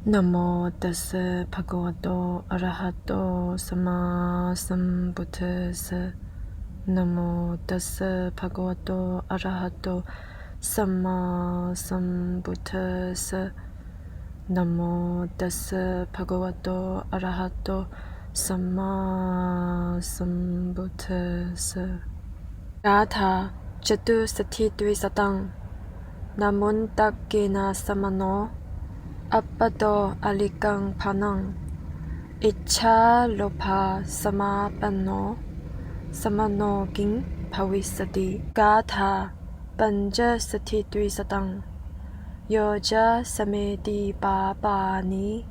Namo tassa bhagavato arahato sama sambuddhassa. Namo tassa bhagavato arahato sama sambuddhassa. Namo tassa bhagavato arahato sama sambuddhassa. Gatha Chatusati Dvisadang Namun Takkena Samano Appado Alikang Panang Icha Lopa Samapano Samano Ging Pavisati Gatha Panja Sati Dvisadang Yoja Samedi Babani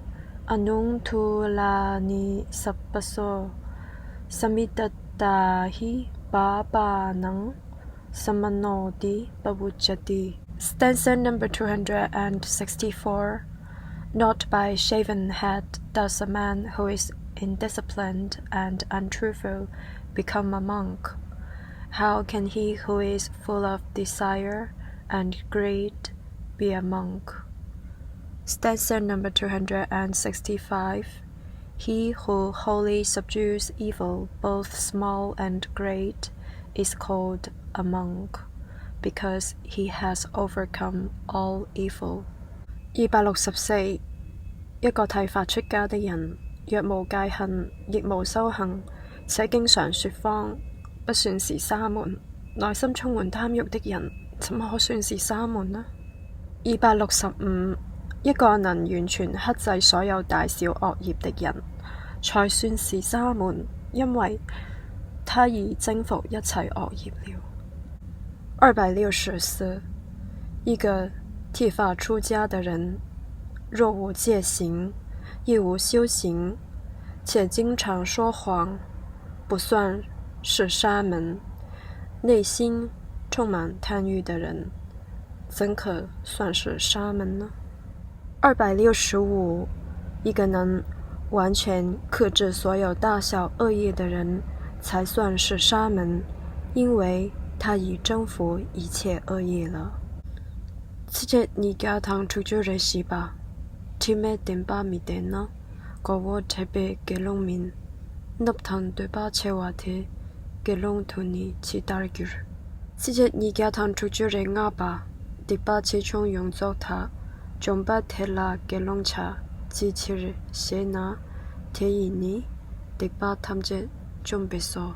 Anung Tulani Sappaso Samidatahi Babanang Samanodi Pavujati. Stanza number 264. Not by shaven head does a man who is indisciplined and untruthful become a monk. How can he who is full of desire and greed be a monk? Stanza number 265. He who wholly subdues evil, both small and great, is called a monk, because he has overcome all evil. 264. 一個剃髮出家的人，若無戒行，亦無修行，且經常說謊，不算是沙門。內心充滿貪欲的人，怎麼可算是沙門呢？ 265. 一個能完全克制所有大小惡業的人，才算是沙門，因為他已征服一切惡業了。264. 一個剃髮出家的人，若無戒行，亦無修行，且經常說謊，不算是沙門。內心充滿貪欲的人，怎可算是沙門呢？265. 一個能完全克制所有大小惡業的人，才算是沙門，因為他已征服一切惡業了。7你家堂出就人西吧，提咩點巴米點呢？個我特別給農民，納堂對巴切瓦提，給農土尼起打舉。7你家堂出就人亞吧，迪巴切衝用作他。仲不踢啦嘅窿茶，支持寫那鐵兒尼，迪巴探隻仲別數。